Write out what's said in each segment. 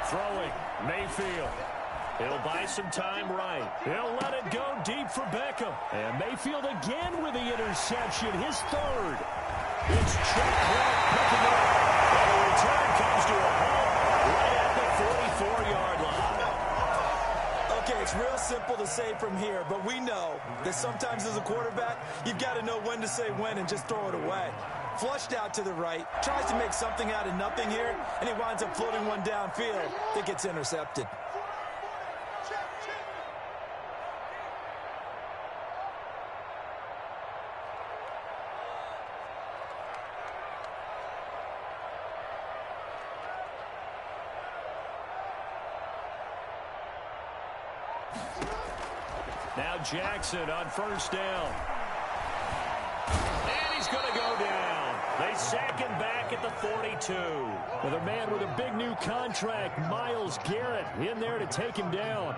Throwing, Mayfield. He'll buy some time right. He'll let it go deep for Beckham. And Mayfield again with the interception, his third. It's Chuck Clark picking it up. And the return comes to a halt right at the 44-yard line. Okay, it's real simple to say from here, but we know that sometimes as a quarterback, you've got to know when to say when and just throw it away. Flushed out to the right, tries to make something out of nothing here, and he winds up floating one downfield that gets intercepted. Now Jackson on first down. And he's going to go down. They sack him back at the 42. Another man with a big new contract, Myles Garrett, in there to take him down.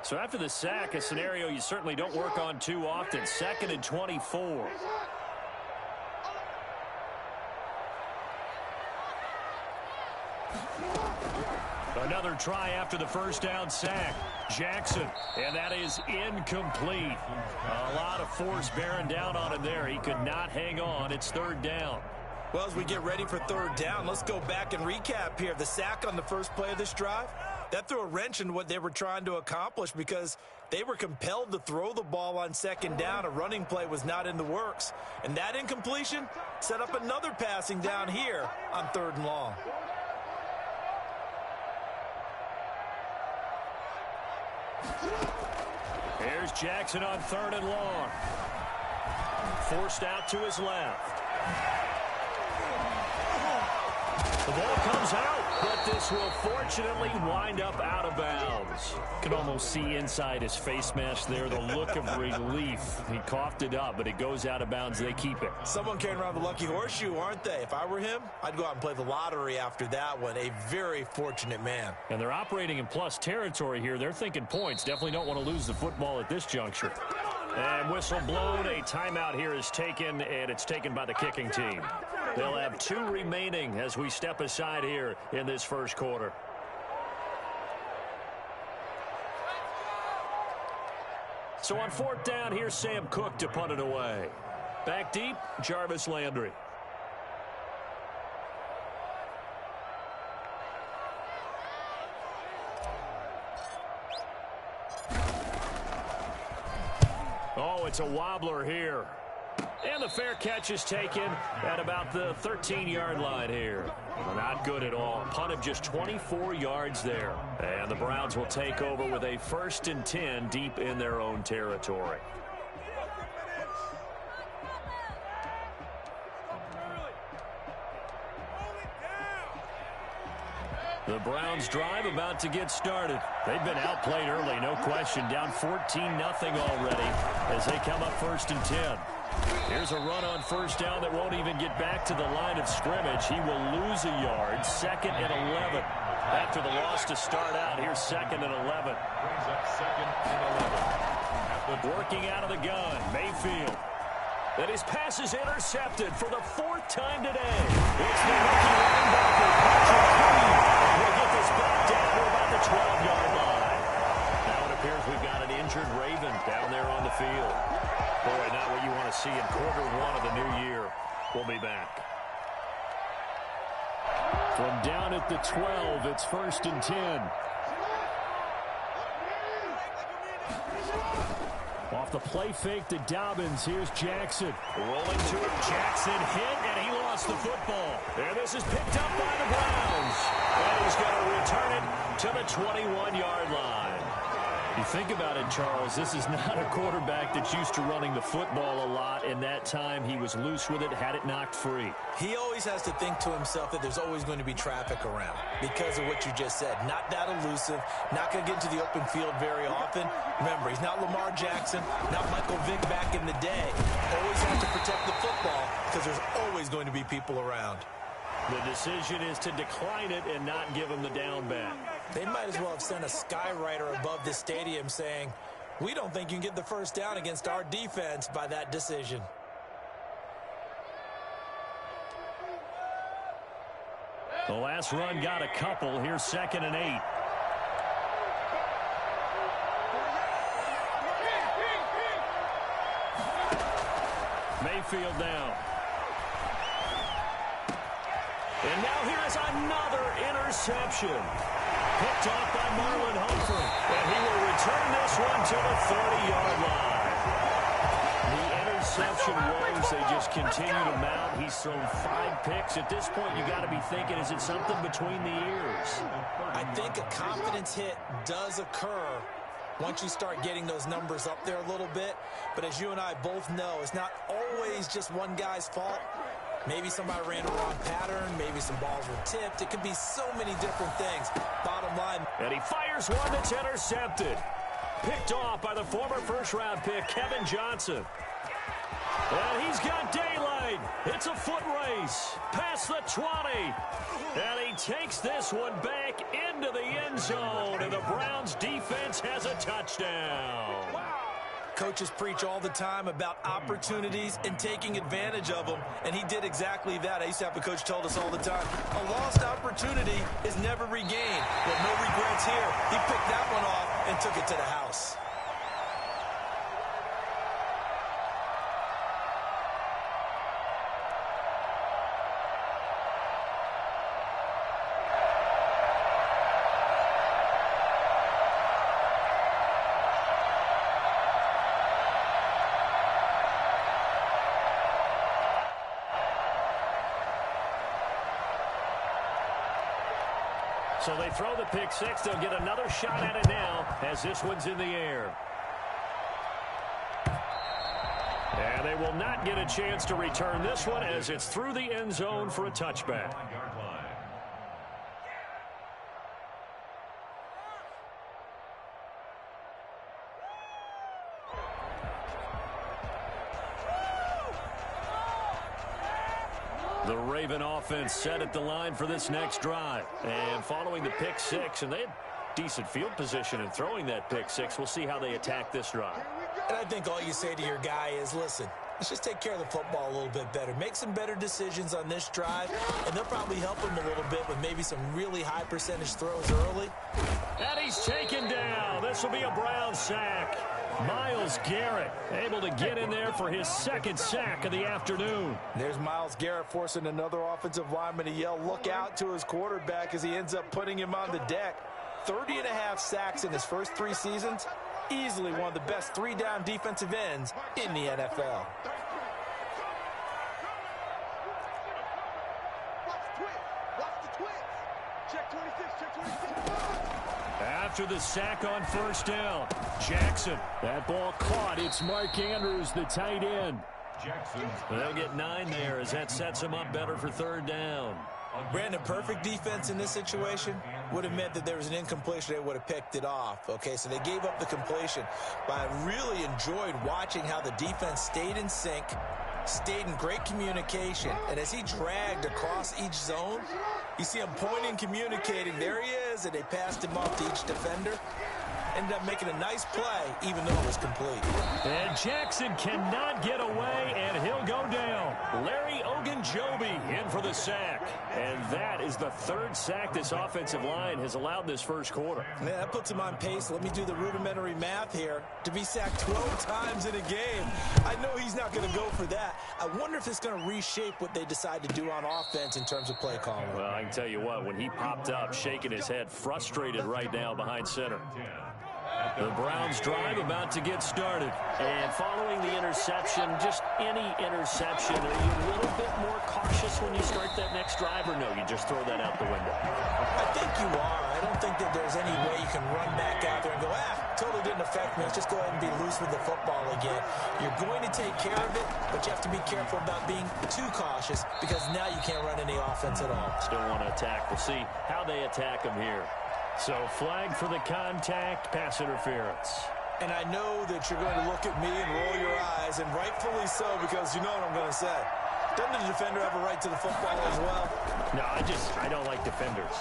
So after the sack, a scenario you certainly don't work on too often. 2nd and 24. Another try after the first down sack. Jackson, and that is incomplete. A lot of force bearing down on him there. He could not hang on. It's 3rd down. Well, as we get ready for 3rd down, let's go back and recap here. The sack on the first play of this drive, that threw a wrench in what they were trying to accomplish because they were compelled to throw the ball on 2nd down. A running play was not in the works. And that incompletion set up another passing down here on 3rd and long. Here's Jackson on 3rd and long. Forced out to his left. The ball comes out, but this will fortunately wind up out of bounds. Can almost see inside his face mask there the look of relief. He coughed it up, but it goes out of bounds. They keep it. Someone carrying around the lucky horseshoe, aren't they? If I were him, I'd go out and play the lottery after that one. A very fortunate man. And they're operating in plus territory here. They're thinking points. Definitely don't want to lose the football at this juncture. And whistle blown. A timeout here is taken, and it's taken by the kicking team. They'll have 2 remaining as we step aside here in this first quarter. So on 4th down, here's Sam Cook to punt it away. Back deep, Jarvis Landry. Oh, it's a wobbler here. And the fair catch is taken at about the 13-yard line here. Not good at all. Punt of just 24 yards there. And the Browns will take over with a 1st and 10 deep in their own territory. The Browns drive about to get started. They've been outplayed early, no question. Down 14-0 already as they come up 1st and 10. Here's a run on 1st down that won't even get back to the line of scrimmage. He will lose a yard. 2nd and 11. After the loss to start out, here's 2nd and 11. Working out of the gun, Mayfield. And his pass is intercepted for the 4th time today. It's the rookie linebacker, Patrick Queen. We'll get this back down to about the 12-yard line. Now it appears we've got an injured Raven down there on the field. Boy, not what you want to see in quarter 1 of the new year. We'll be back. From down at the 12, it's 1st and 10. Off the play fake to Dobbins. Here's Jackson. Rolling to him. Jackson hit, and he lost the football. And this is picked up by the Browns. And he's going to return it to the 21-yard line. You think about it, Charles, this is not a quarterback that's used to running the football a lot, and that time he was loose with it, had it knocked free. He always has to think to himself that there's always going to be traffic around because of what you just said. Not that elusive, not going to get into the open field very often. Remember, he's not Lamar Jackson, not Michael Vick back in the day. Always have to protect the football because there's always going to be people around. The decision is to decline it and not give him the down back. They might as well have sent a skywriter above the stadium saying, we don't think you can get the first down against our defense by that decision. The last run got a couple. Here's 2nd and 8. Mayfield down. And now here is another interception. Picked off by Marlon Humphrey. And he will return this one to the 30-yard line. The interception woes, they just continue to mount. He's thrown 5 picks. At this point, you got to be thinking, is it something between the ears? I think a confidence hit does occur once you start getting those numbers up there a little bit. But as you and I both know, it's not always just one guy's fault. Maybe somebody ran a wrong pattern. Maybe some balls were tipped. It could be so many different things. Bottom line. And he fires one that's intercepted. Picked off by the former first-round pick, Kevin Johnson. And he's got daylight. It's a foot race. Past the 20. And he takes this one back into the end zone. And the Browns defense has a touchdown. Coaches preach all the time about opportunities and taking advantage of them, and he did exactly that. I used to have a coach told us all the time, a lost opportunity is never regained. Well, no regrets here. He picked that one off and took it to the house. So they throw the pick six. They'll get another shot at it now as this one's in the air. And they will not get a chance to return this one as it's through the end zone for a touchback. The Raven offense set at the line for this next drive. And following the pick six, and they had decent field position in throwing that pick six. We'll see how they attack this drive. And I think all you say to your guy is, listen, let's just take care of the football a little bit better. Make some better decisions on this drive, and they'll probably help him a little bit with maybe some really high percentage throws early. And he's taken down. This will be a Brown sack. Myles Garrett able to get in there for his second sack of the afternoon. There's Myles Garrett forcing another offensive lineman to yell, look out, to his quarterback as he ends up putting him on the deck. 30.5 sacks in his first 3 seasons. Easily one of the best 3-down defensive ends in the NFL. After the sack on first down, Jackson. That ball caught. It's Mark Andrews, the tight end. They'll get 9 there as that sets him up better for third down. Brandon, perfect defense in this situation would have meant that there was an incompletion. They would have picked it off. Okay, so they gave up the completion. But I really enjoyed watching how the defense stayed in sync, stayed in great communication. And as he dragged across each zone, you see him pointing, communicating. There he is, and they passed him off to each defender. Ended up making a nice play, even though it was complete. And Jackson cannot get away, and he'll go down. Larry Ogunjobi in for the sack. And that is the 3rd sack this offensive line has allowed this first quarter. Yeah, that puts him on pace. Let me do the rudimentary math here. To be sacked 12 times in a game, I know he's not going to go for that. I wonder if it's going to reshape what they decide to do on offense in terms of play calling. Well, I can tell you what, when he popped up, shaking his head, frustrated right now behind center. The Browns drive about to get started. And following the interception, just any interception, are you a little bit more cautious when you start that next drive, or no, you just throw that out the window? I think you are. I don't think that there's any way you can run back out there and go, totally didn't affect me. Let's just go ahead and be loose with the football again. You're going to take care of it, but you have to be careful about being too cautious because now you can't run any offense at all. Still want to attack. We'll see how they attack him here. So flag for the contact, pass interference. And I know that you're going to look at me and roll your eyes, and rightfully so, because you know what I'm going to say. Doesn't the defender have a right to the football as well? No, I don't like defenders.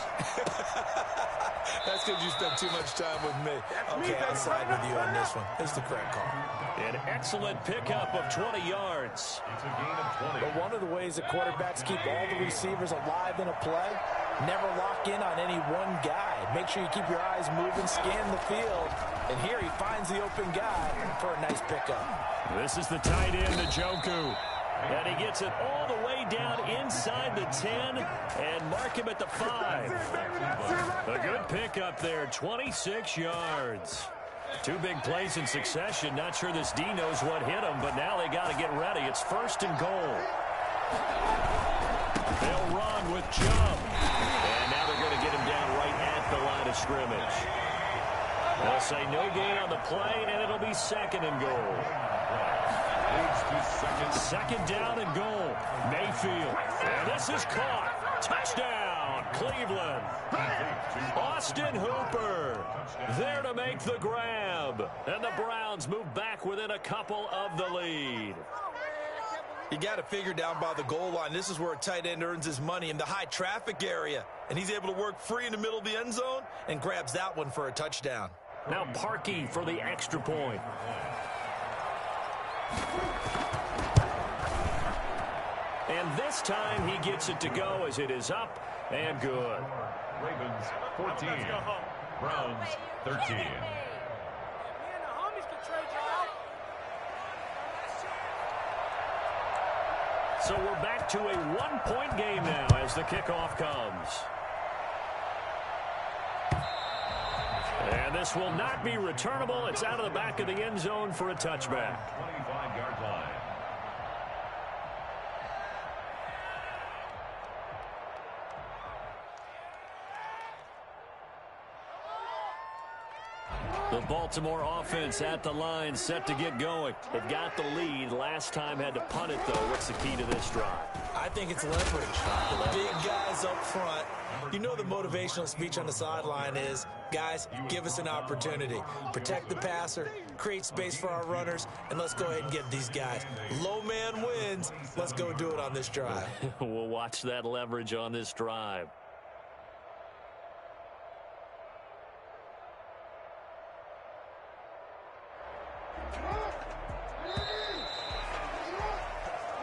That's because you spent too much time with me. Okay, I'll side with you on this one. It's the correct call. An excellent pickup of 20 yards. It's a gain of 20. But one of the ways that quarterbacks keep all the receivers alive in a play, never lock in on any one guy. Make sure you keep your eyes moving, scan the field. And here he finds the open guy for a nice pickup. This is the tight end, Njoku. And he gets it all the way down inside the 10 and mark him at the 5. A good pickup there, 26 yards. Two big plays in succession. Not sure this D knows what hit him, but now they got to get ready. It's 1st and goal. They'll run with Chubb. And now they're going to get him down right at the line of scrimmage. They'll say no gain on the play, and it'll be 2nd and goal. 2nd down and goal. Mayfield. And this is caught. Touchdown, Cleveland. Austin Hooper there to make the grab. And the Browns move back within a couple of the lead. You got to figure down by the goal line. This is where a tight end earns his money, in the high traffic area. And he's able to work free in the middle of the end zone and grabs that one for a touchdown. Now Parkey for the extra point. And this time he gets it to go as it is up and good. Ravens 14. Browns 13. So we're back to a one-point game now as the kickoff comes. And this will not be returnable. It's out of the back of the end zone for a touchback. 25-yard line. The Baltimore offense at the line, set to get going. They've got the lead. Last time had to punt it, though. What's the key to this drive? I think it's leverage. Big guys up front. You know the motivational speech on the sideline is, guys, give us an opportunity. Protect the passer, create space for our runners, and let's go ahead and get these guys. Low man wins. Let's go do it on this drive. We'll watch that leverage on this drive.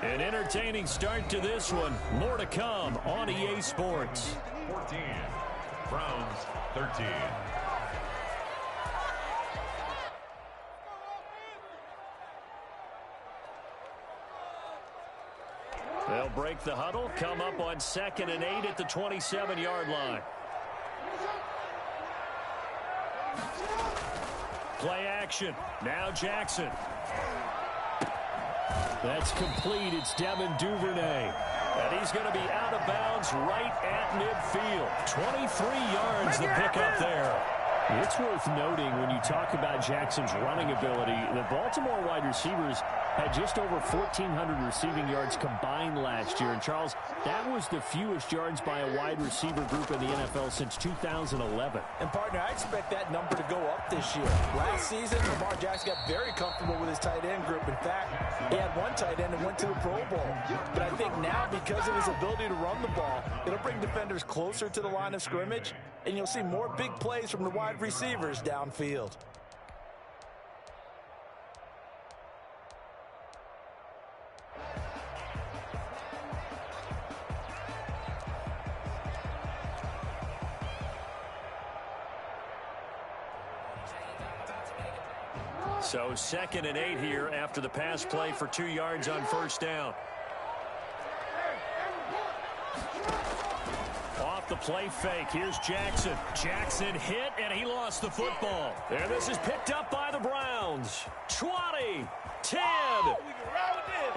An entertaining start to this one. More to come on EA Sports. 14. Browns 13. They'll break the huddle, come up on 2nd and 8 at the 27-yard line. Play action. Now Jackson. That's complete. It's Devin Duvernay. And he's going to be out of bounds right at midfield. 23 yards the pickup there. It's worth noting when you talk about Jackson's running ability, the Baltimore wide receivers had just over 1,400 receiving yards combined last year. And, Charles, that was the fewest yards by a wide receiver group in the NFL since 2011. And, partner, I expect that number to go up this year. Last season, Lamar Jackson got very comfortable with his tight end group. In fact, he had one tight end and went to the Pro Bowl. But I think now, because of his ability to run the ball, it'll bring defenders closer to the line of scrimmage, and you'll see more big plays from the wide receivers downfield. So 2nd and 8 here after the pass play for 2 yards on 1st down. Off the play fake. Here's Jackson. Jackson hit, and he lost the football. And this is picked up by the Browns. 20, 10.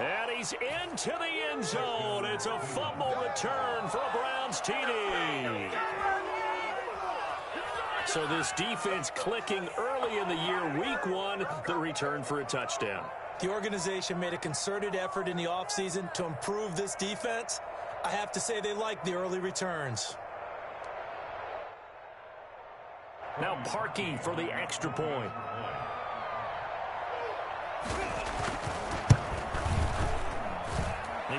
And he's into the end zone. It's a fumble return for a Browns TD. So this defense clicking early in the year, week 1, the return for a touchdown. The organization made a concerted effort in the offseason to improve this defense. I have to say they like the early returns. Now Parkey for the extra point.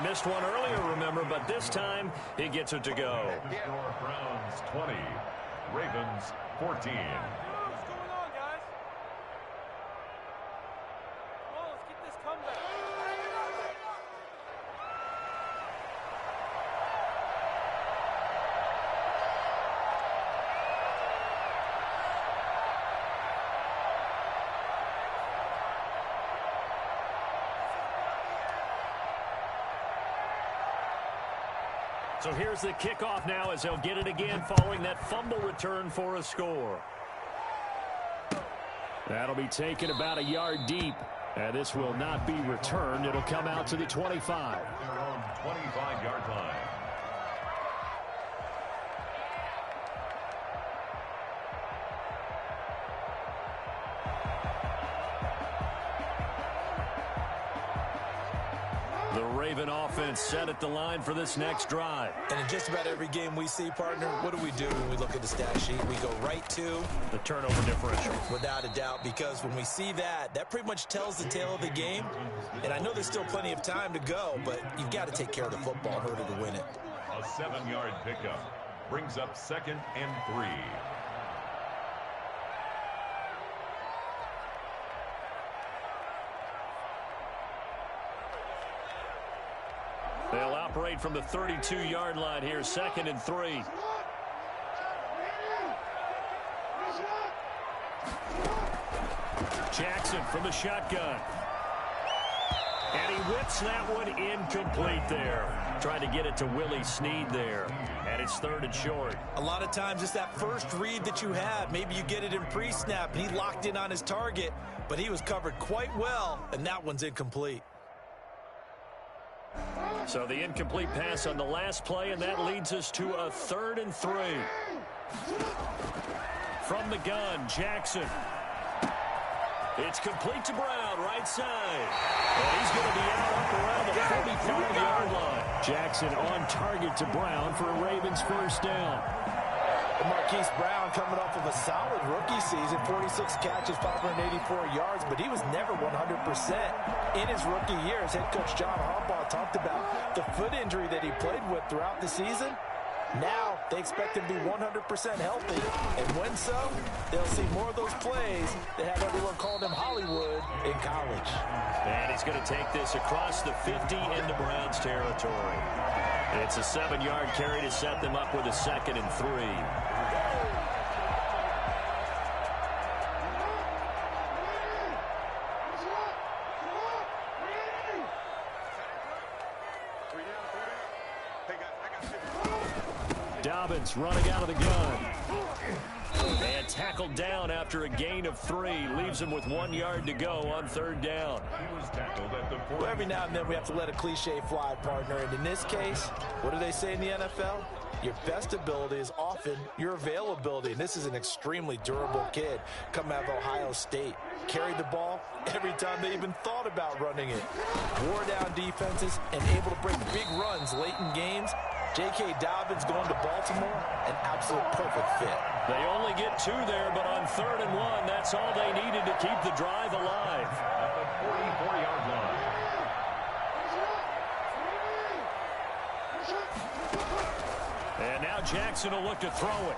he missed one earlier, remember, but this time he gets it to go. Score Browns 20, Ravens 14. What's going on, guys? Come on, let's get this comeback. So here's the kickoff now as they'll get it again following that fumble return for a score. That'll be taken about a yard deep. And this will not be returned. It'll come out to the 25. Their own 25-yard line. The Raven offense set at the line for this next drive. And in just about every game we see, partner, what do we do when we look at the stat sheet? We go right to The turnover differential. without a doubt, because when we see that, that pretty much tells the tale of the game. And I know there's still plenty of time to go, but you've got to take care of the football in order to win it. A 7-yard pickup brings up 2nd and 3. They'll operate from the 32-yard line here, 2nd and 3. Jackson from the shotgun. And he whips that one incomplete there. Trying to get it to Willie Snead there. And it's 3rd and short. A lot of times it's that first read that you have. Maybe you get it in pre-snap, and he locked in on his target, but he was covered quite well, and that one's incomplete. So the incomplete pass on the last play, and that leads us to a 3rd and 3. From the gun, Jackson. It's complete to Brown, right side. And he's going to be out up around the 45-yard line. Jackson on target to Brown for a Ravens first down. Marquise Brown coming off of a solid rookie season, 46 catches, 584 yards, but he was never 100% in his rookie year. As head coach John Harbaugh talked about the foot injury that he played with throughout the season. Now they expect him to be 100% healthy, and when so, they'll see more of those plays that have everyone calling him Hollywood in college. And he's going to take this across the 50 into Brown's territory. It's a 7-yard carry to set them up with a 2nd and 3. Dobbins running out of the gun. And tackled down after a gain of 3. Leaves him with 1 yard to go on 3rd down. He was tackled at the 40. Well, every now and then we have to let a cliche fly, partner. And in this case, what do they say in the NFL? Your best ability is often your availability. And this is an extremely durable kid coming out of Ohio State. Carried the ball every time they even thought about running it. Wore down defenses and able to break big runs late in games. J.K. Dobbins going to Baltimore, an absolute perfect fit. They only get 2 there, but on 3rd and 1, that's all they needed to keep the drive alive. At the 44-yard line. And now Jackson will look to throw it.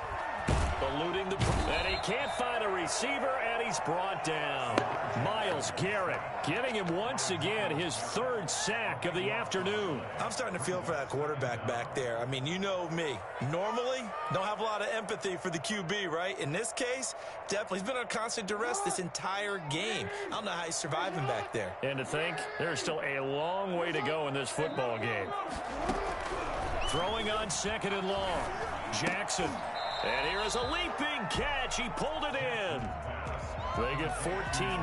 Eluding the... And he can't find a receiver, and he's brought down. Myles Garrett giving him once again his 3rd sack of the afternoon. I'm starting to feel for that quarterback back there. I mean, you know me. Normally, don't have a lot of empathy for the QB, right? In this case, definitely. He's been on constant duress this entire game. I don't know how he's surviving back there. And to think, there's still a long way to go in this football game. Throwing on 2nd and long. Jackson. And here is a leaping catch. He pulled it in. They get 14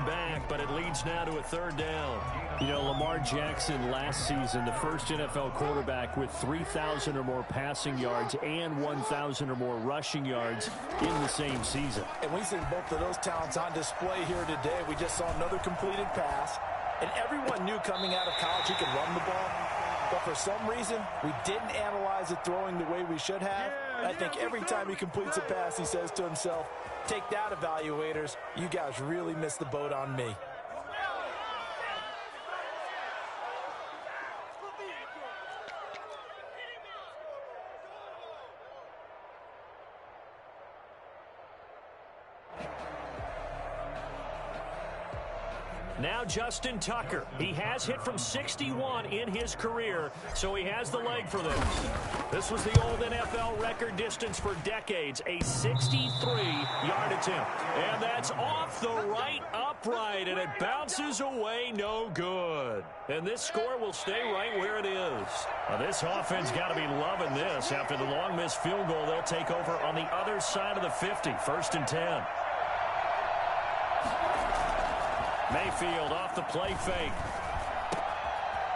back, but it leads now to a 3rd down. You know, Lamar Jackson last season, the first NFL quarterback with 3,000 or more passing yards and 1,000 or more rushing yards in the same season. And we see both of those talents on display here today. We just saw another completed pass. And everyone knew coming out of college he could run the ball. But for some reason, we didn't analyze it throwing the way we should have. I think every time he completes a pass, he says to himself, take that, evaluators. You guys really missed the boat on me. Now Justin Tucker. He has hit from 61 in his career, so he has the leg for this. This was the old NFL record distance for decades, a 63-yard attempt. And that's off the right upright, and it bounces away no good. And this score will stay right where it is. Now, this offense got to be loving this. After the long missed field goal, they'll take over on the other side of the 50, 1st and 10. Mayfield off the play fake.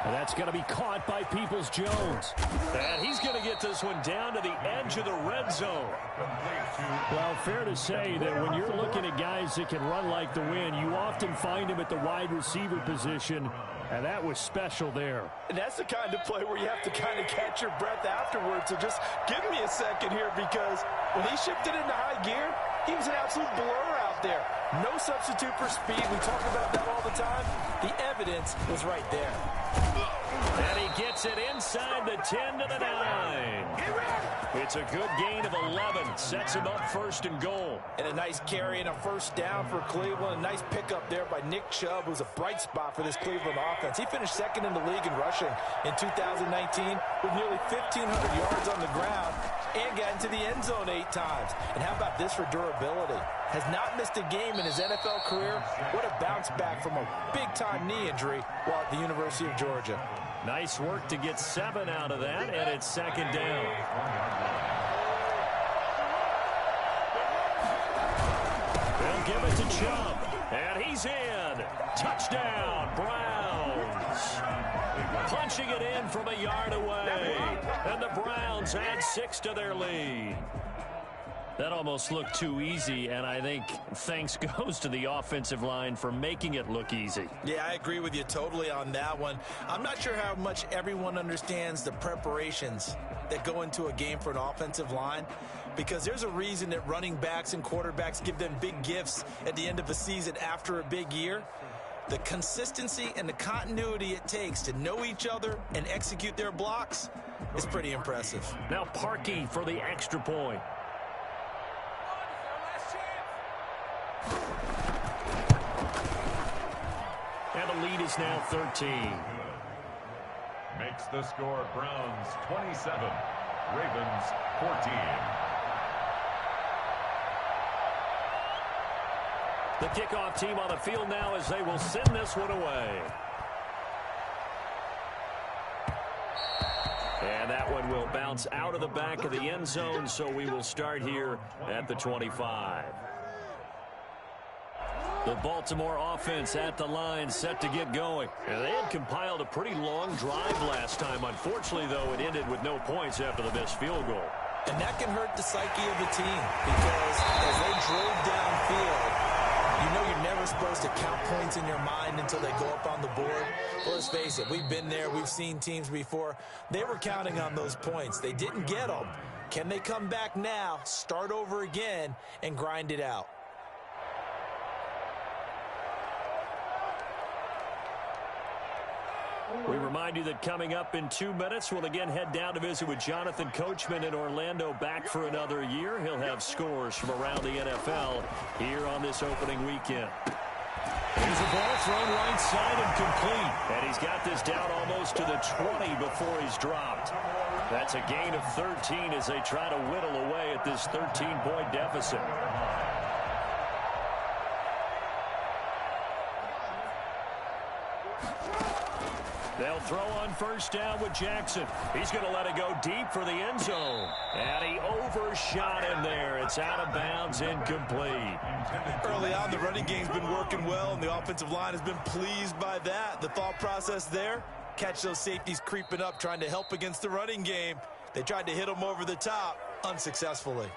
And that's going to be caught by Peoples-Jones. And he's going to get this one down to the edge of the red zone. Well, fair to say that when you're looking at guys that can run like the wind, you often find them at the wide receiver position, and that was special there. And that's the kind of play where you have to kind of catch your breath afterwards. So just give me a second here, because when he shifted into high gear, he was an absolute blur out there. No substitute for speed. We talk about that all the time. The evidence was right there. And he gets it inside the 10 to the 9. It's a good gain of 11. Sets him up 1st and goal. And a nice carry and a 1st down for Cleveland. A nice pickup there by Nick Chubb, who's a bright spot for this Cleveland offense. He finished 2nd in the league in rushing in 2019 with nearly 1,500 yards on the ground and got into the end zone 8 times. And how about this for durability? Has not missed a game in his NFL career. What a bounce back from a big-time knee injury while at the University of Georgia. Nice work to get 7 out of that, and it's 2nd down. They'll give it to Chubb, and he's in. Touchdown, Browns. Punching it in from a yard away, and the Browns add 6 to their lead. That almost looked too easy, and I think thanks goes to the offensive line for making it look easy. Yeah, I agree with you totally on that one. I'm not sure how much everyone understands the preparations that go into a game for an offensive line, because there's a reason that running backs and quarterbacks give them big gifts at the end of a season after a big year. The consistency and the continuity it takes to know each other and execute their blocks is pretty impressive. Now Parkey for the extra point. And the lead is now 13. Makes the score Browns 27, Ravens 14. The kickoff team on the field now as they will send this one away. And that one will bounce out of the back of the end zone, so we will start here at the 25. The Baltimore offense at the line, set to get going. And they had compiled a pretty long drive last time. Unfortunately, though, it ended with no points after the missed field goal. And that can hurt the psyche of the team, because as they drove downfield, you know you're never supposed to count points in your mind until they go up on the board. Well, let's face it, we've been there. We've seen teams before. They were counting on those points. They didn't get them. Can they come back now, start over again, and grind it out? We remind you that coming up in 2 minutes, we'll again head down to visit with Jonathan Coachman in Orlando, back for another year. He'll have scores from around the NFL here on this opening weekend. Here's a ball thrown right side and complete. And he's got this down almost to the 20 before he's dropped. That's a gain of 13 as they try to whittle away at this 13-point deficit. They'll throw on first down with Jackson. He's going to let it go deep for the end zone. And he overshot him there. It's out of bounds, incomplete. Early on, the running game's been working well, and the offensive line has been pleased by that. The thought process there, catch those safeties creeping up, trying to help against the running game. They tried to hit him over the top, unsuccessfully.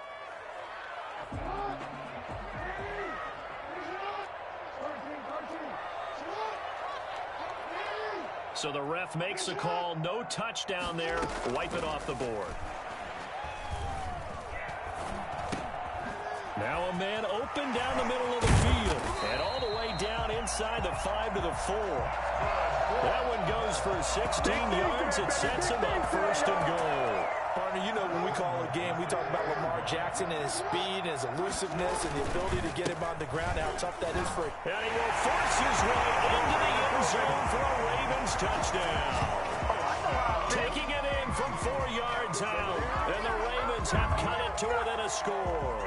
So the ref makes the call. No touchdown there. Wipe it off the board. Now a man open down the middle of the field. And all the way down inside the 5 to the 4. That one goes for 16 yards. It sets him up 1st and goal. Partner, you know when we call a game, we talk about Lamar Jackson and his speed and his elusiveness and the ability to get him on the ground, how tough that is for him. And he will force his way into the end zone for a Ravens touchdown. Taking it in from 4 yards out, and the Ravens have cut it to within a score.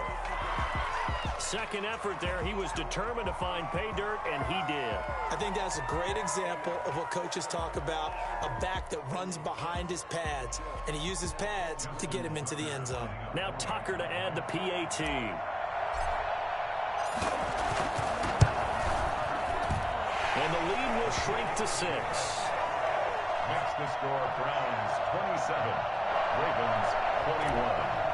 Second effort there, he was determined to find pay dirt, and he did. I think that's a great example of what coaches talk about, a back that runs behind his pads, and he uses pads to get him into the end zone. Now Tucker to add the PAT. And the lead will shrink to 6. Makes the score Browns 27, Ravens 21.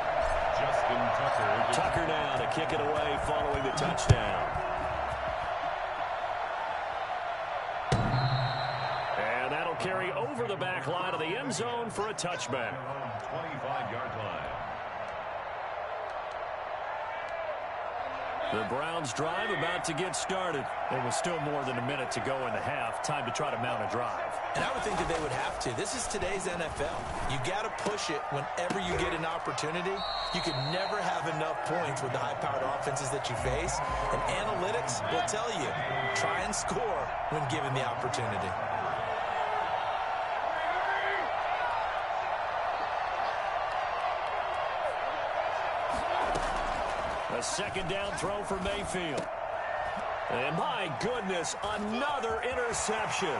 Justin Tucker. Tucker now to kick it away following the touchdown. And that'll carry over the back line of the end zone for a touchback. 25-yard line. The Browns drive about to get started. There was still more than a minute to go in the half. Time to try to mount a drive. And I would think that they would have to. This is today's NFL. You got to push it whenever you get an opportunity. You can never have enough points with the high-powered offenses that you face. And analytics will tell you, try and score when given the opportunity. A second down throw for Mayfield. And my goodness, another interception.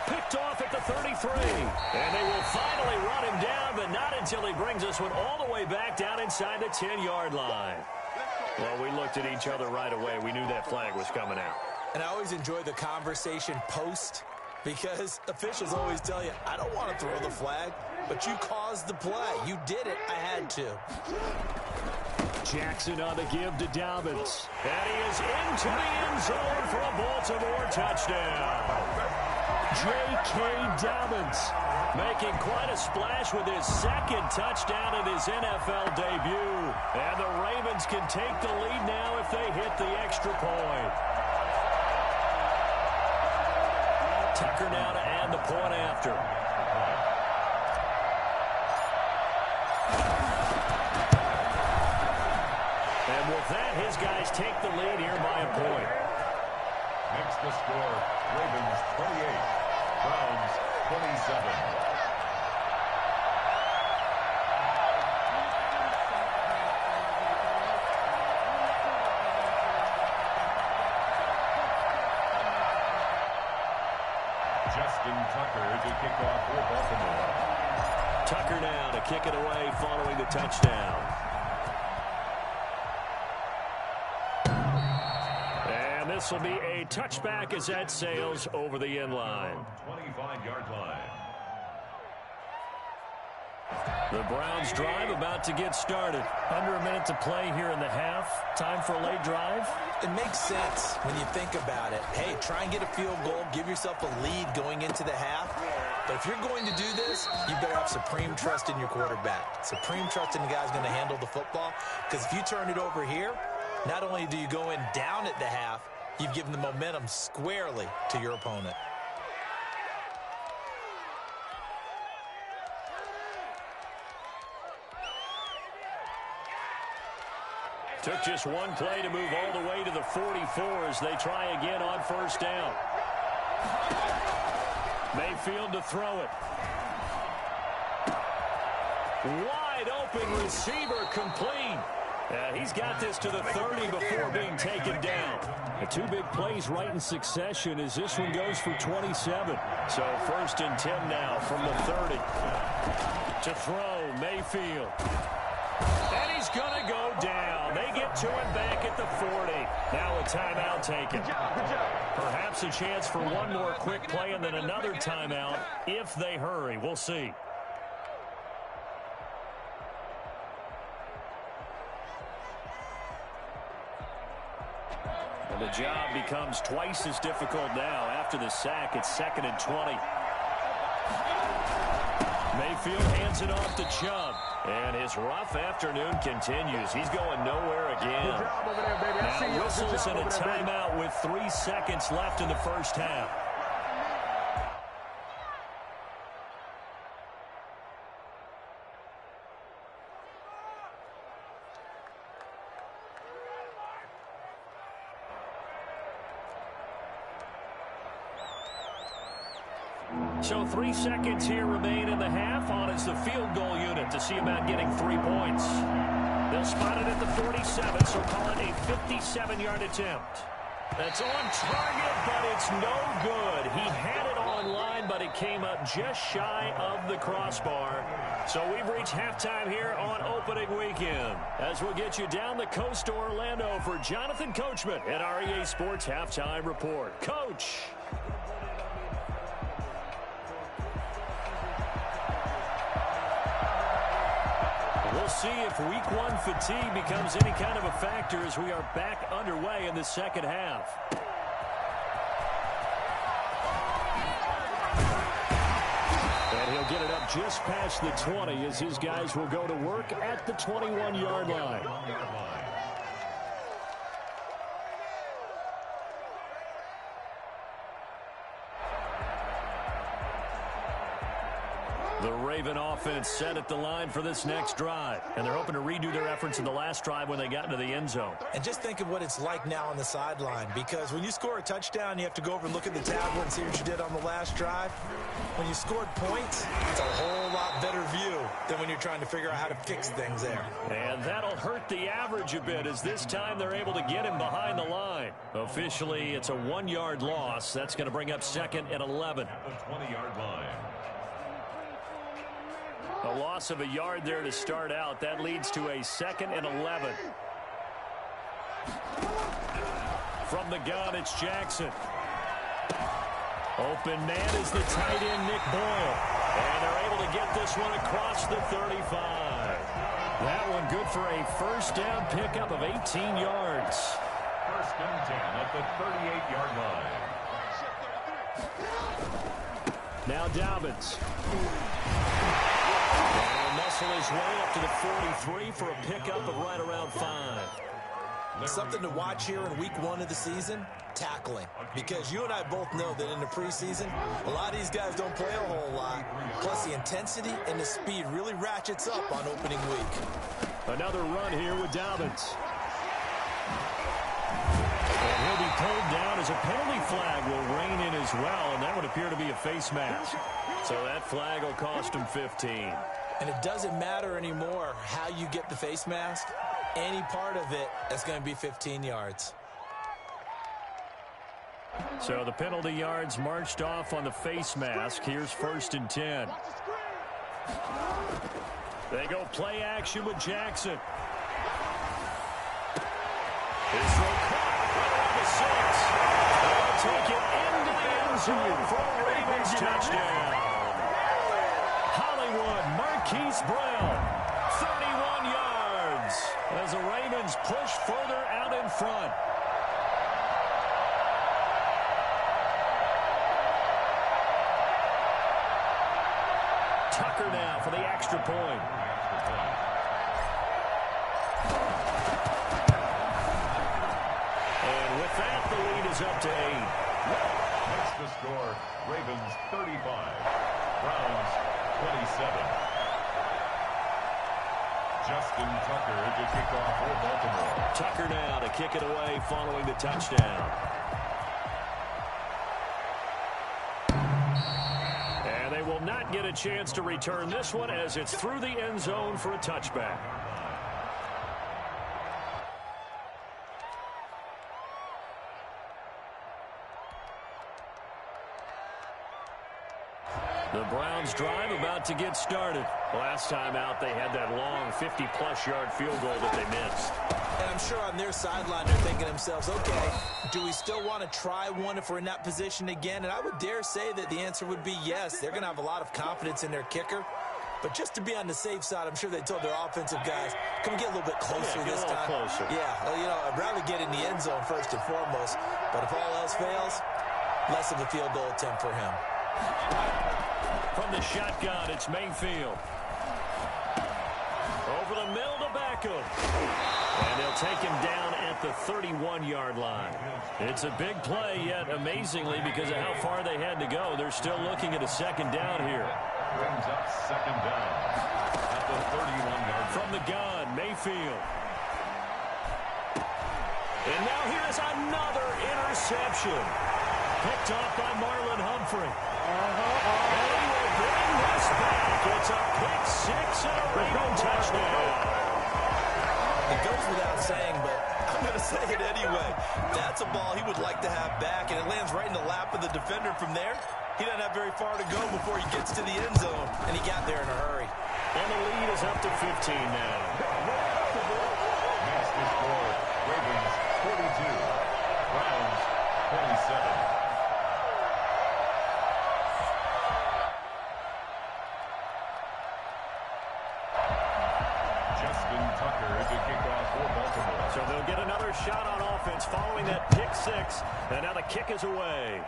Picked off at the 33. And they will finally run him down, but not until he brings this one all the way back down inside the 10-yard line. Well, we looked at each other right away. We knew that flag was coming out. And I always enjoy the conversation post, because officials always tell you, I don't want to throw the flag, but you caused the play. You did it. I had to. Jackson on the give to Dadbods. And he is into the end zone for a Baltimore touchdown. J.K. Dadbods making quite a splash with his second touchdown in his NFL debut. And the Ravens can take the lead now if they hit the extra point. Tucker now to add the point after. And with that, his guys take the lead here by a point. Makes the score Ravens 28, Browns 27. Justin Tucker to kick off for Baltimore. Tucker now to kick it away following the touchdown. And this will be a touchback as that sails over the end line. 25-yard line. The Browns drive about to get started. Under a minute to play here in the half. Time for a late drive. It makes sense when you think about it. Hey, try and get a field goal. Give yourself a lead going into the half. But if you're going to do this, you better have supreme trust in your quarterback. Supreme trust in the guy's going to handle the football. Because if you turn it over here, not only do you go in down at the half, you've given the momentum squarely to your opponent. Took just one play to move all the way to the 44 as they try again on first down. Mayfield to throw it. Wide open receiver complete. He's got this to the 30 before being taken down. The two big plays right in succession as this one goes for 27. So first and 10 now from the 30. To throw, Mayfield. And he's going to go down. They get to him back at the 40. Now a timeout taken. Perhaps a chance for one more quick play and then another timeout if they hurry. We'll see. And the job becomes twice as difficult now after the sack. It's 2nd and 20. Mayfield hands it off to Chubb. And his rough afternoon continues. He's going nowhere again. Good job over there, baby. I see Now you. whistles and a timeout with 3 seconds left in the first half. So 3 seconds here remain in the half. On is the field goal unit to see about getting 3 points. They'll spot it at the 47, so call it a 57-yard attempt. That's on target, but it's no good. He had it on line, but it came up just shy of the crossbar. So we've reached halftime here on opening weekend. As we'll get you down the coast to Orlando for Jonathan Coachman at our EA Sports Halftime Report. Coach. We'll see if week 1 fatigue becomes any kind of a factor as we are back underway in the second half. And he'll get it up just past the 20 as his guys will go to work at the 21-yard line. The Raven offense set at the line for this next drive. And they're hoping to redo their efforts in the last drive when they got into the end zone. And just think of what it's like now on the sideline, because when you score a touchdown, you have to go over and look at the tablet and see what you did on the last drive. When you scored points, it's a whole lot better view than when you're trying to figure out how to fix things there. And that'll hurt the average a bit as this time they're able to get him behind the line. Officially, it's a 1-yard loss. That's going to bring up 2nd and 11. The 20-yard line. A loss of a yard there to start out. That leads to a 2nd and 11. From the gun, it's Jackson. Open man is the tight end, Nick Boyle. And they're able to get this one across the 35. That one good for a first down pickup of 18 yards. 1st and 10 at the 38-yard line. Now Dadbods. And muscle his way up to the 43 for a pickup of right around 5. Something to watch here in week 1 of the season, tackling. Because you and I both know that in the preseason, a lot of these guys don't play a whole lot. Plus the intensity and the speed really ratchets up on opening week. Another run here with Dadbods. And he'll be pulled down as a penalty flag will rein in as well, and that would appear to be a face mask. So that flag will cost him 15. And it doesn't matter anymore how you get the face mask. Any part of it is going to be 15 yards. So the penalty yards marched off on the face mask. Here's 1st and 10. They go play action with Jackson. His throw caught right on the 6. They'll take it into the end zone for a Ravens touchdown. Hollywood, Marquise Brown, 31 yards as the Ravens push further out in front. Tucker now for the extra point. And with that, the lead is up to 8. That's the score. Ravens 35. Browns 27. Justin Tucker to kick off for Baltimore. Tucker now to kick it away following the touchdown. And they will not get a chance to return this one as it's through the end zone for a touchback. The Browns drive about to get started. Last time out, they had that long 50-plus yard field goal that they missed. And I'm sure on their sideline, they're thinking to themselves, okay, do we still want to try one if we're in that position again? And I would dare say that the answer would be yes. They're going to have a lot of confidence in their kicker. But just to be on the safe side, I'm sure they told their offensive guys, come get a little bit closer this time. Closer. Yeah, well, you know, I'd rather get in the end zone first and foremost. But if all else fails, less of a field goal attempt for him. From the shotgun, it's Mayfield. Over the middle to Beckham. And they'll take him down at the 31-yard line. It's a big play, yet amazingly, because of how far they had to go, they're still looking at a 2nd down here. Brings up 2nd down at the 31-yard line. From the gun, Mayfield. And now here's another interception. Picked off by Marlon Humphrey. And he will bring this back. It's a pick six and a Raven touchdown. It goes without saying, but I'm going to say it anyway. That's a ball he would like to have back, and it lands right in the lap of the defender. From there, he doesn't have very far to go before he gets to the end zone, and he got there in a hurry. And the lead is up to 15 now. Next is score, Ravens 42, Browns 27. So they'll get another shot on offense following that pick six. And now the kick is away.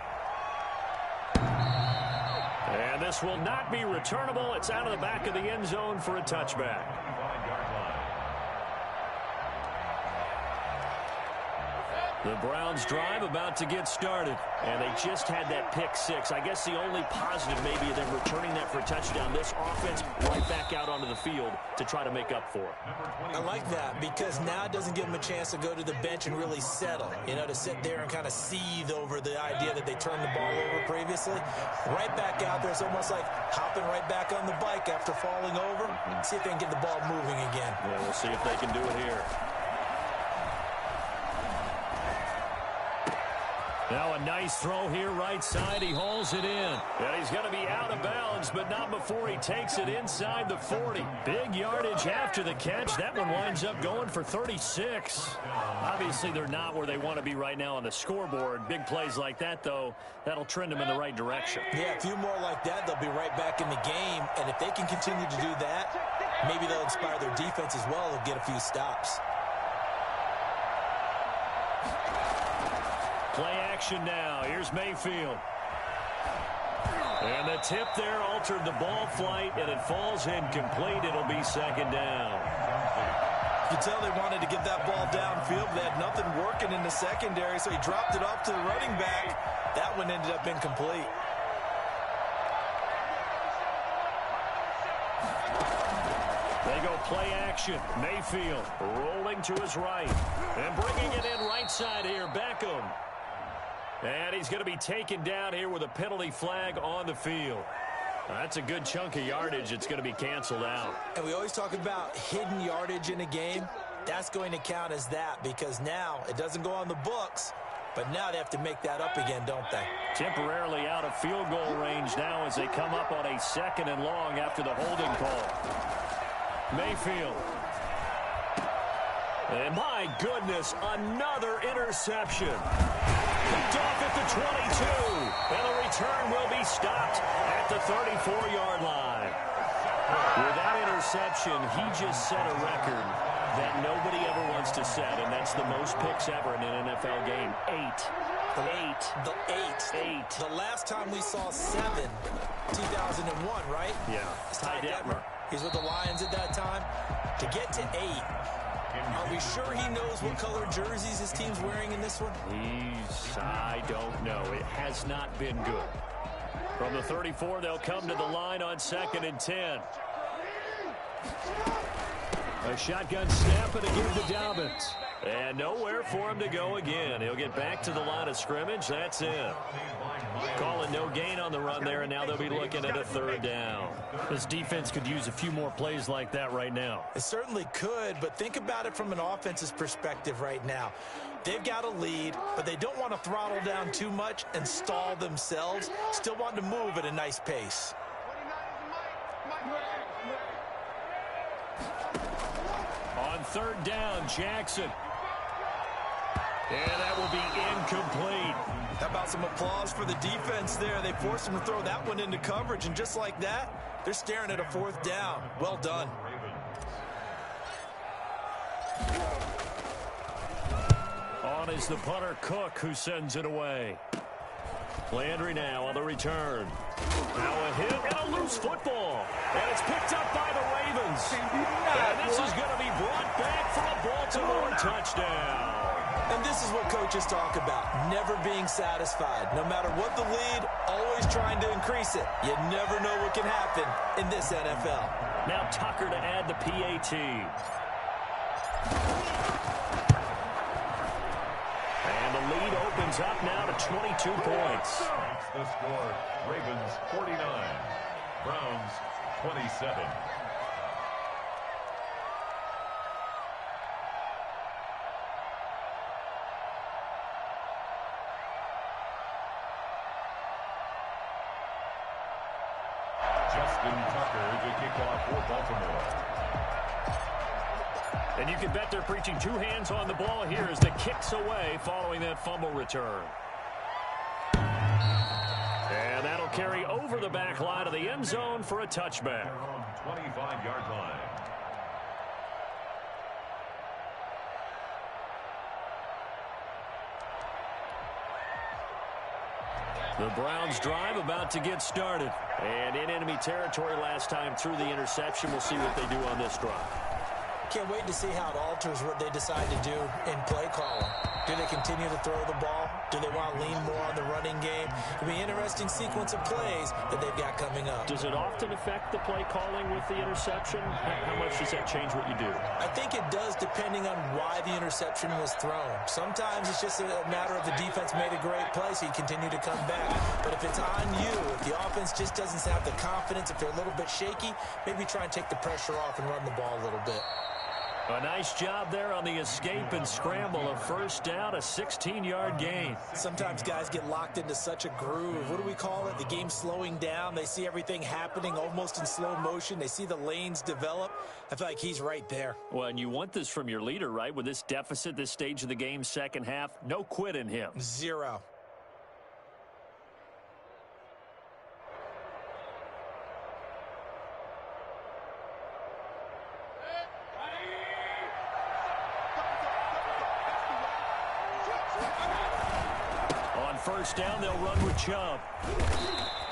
And this will not be returnable. It's out of the back of the end zone for a touchback. The Browns drive about to get started. And they just had that pick six. I guess the only positive maybe of them returning that for a touchdown. This offense right back out onto the field to try to make up for it. I like that because now it doesn't give them a chance to go to the bench and really settle. You know, to sit there and kind of seethe over the idea that they turned the ball over previously. Right back out there. It's almost like hopping right back on the bike after falling over. See if they can get the ball moving again. Yeah, we'll see if they can do it here. Now a nice throw here right side. He hauls it in. And he's going to be out of bounds, but not before he takes it inside the 40. Big yardage after the catch. That one winds up going for 36. Obviously, they're not where they want to be right now on the scoreboard. Big plays like that, though, that'll trend them in the right direction. Yeah, a few more like that, they'll be right back in the game. And if they can continue to do that, maybe they'll inspire their defense as well. They'll get a few stops. Play action now. Here's Mayfield. And the tip there altered the ball flight, and it falls incomplete. It'll be second down. You can tell they wanted to get that ball downfield. They had nothing working in the secondary, so he dropped it off to the running back. That one ended up incomplete. They go play action. Mayfield rolling to his right. And bringing it in right side here, Beckham. And he's going to be taken down here with a penalty flag on the field. That's a good chunk of yardage. It's going to be canceled out. And we always talk about hidden yardage in a game. That's going to count as that because now it doesn't go on the books, but now they have to make that up again, don't they? Temporarily out of field goal range now as they come up on a 2nd and long after the holding call. Mayfield. And my goodness, another interception. Picked off at the 22. And the return will be stopped at the 34-yard line. With that interception, he just set a record that nobody ever wants to set, and that's the most picks ever in an NFL game. 8. The last time we saw 7, 2001, right? Yeah. Ty Detmer. He's with the Lions at that time. To get to 8, are we sure he knows what color jerseys his team's wearing in this one? I don't know. It has not been good. From the 34, they'll come to the line on 2nd and 10. A shotgun snap and a give to Dobbins. And nowhere for him to go again. He'll get back to the line of scrimmage. That's it. Calling no gain on the run there, and now they'll be looking at a 3rd down. This defense could use a few more plays like that right now. It certainly could, but think about it from an offense's perspective right now. They've got a lead, but they don't want to throttle down too much and stall themselves. Still want to move at a nice pace. On 3rd down, Jackson. And that will be incomplete. How about some applause for the defense there? They forced him to throw that one into coverage, and just like that, they're staring at a 4th down. Well done. On is the punter, Cook, who sends it away. Landry now on the return. Now a hit and a loose football. And it's picked up by the Ravens. And this is going to be brought back for a Baltimore touchdown. And this is what coaches talk about, never being satisfied. No matter what the lead, always trying to increase it. You never know what can happen in this NFL. Now Tucker to add the PAT. And the lead opens up now to 22 points. Makes the score Ravens 49, Browns 27. Justin Tucker to kick off for Baltimore. And you can bet they're preaching two hands on the ball here as the kick's away following that fumble return. And that'll carry over the back line of the end zone for a touchback. On 25-yard line. The Browns drive about to get started. And in enemy territory last time through the interception. We'll see what they do on this drive. Can't wait to see how it alters what they decide to do in play calling. Do they continue to throw the ball? Do they want to lean more on the running game? It'll be an interesting sequence of plays that they've got coming up. Does it often affect the play calling with the interception? How much does that change what you do? I think it does depending on why the interception was thrown. Sometimes it's just a matter of the defense made a great play, so you continue to come back. But if it's on you, if the offense just doesn't have the confidence, if they're a little bit shaky, maybe try and take the pressure off and run the ball a little bit. A nice job there on the escape and scramble. A first down, a 16-yard gain. Sometimes guys get locked into such a groove. What do we call it? The game's slowing down. They see everything happening almost in slow motion. They see the lanes develop. I feel like he's right there. Well, and you want this from your leader, right? With this deficit, this stage of the game, second half, no quit in him. Zero. First down, they'll run with Chubb.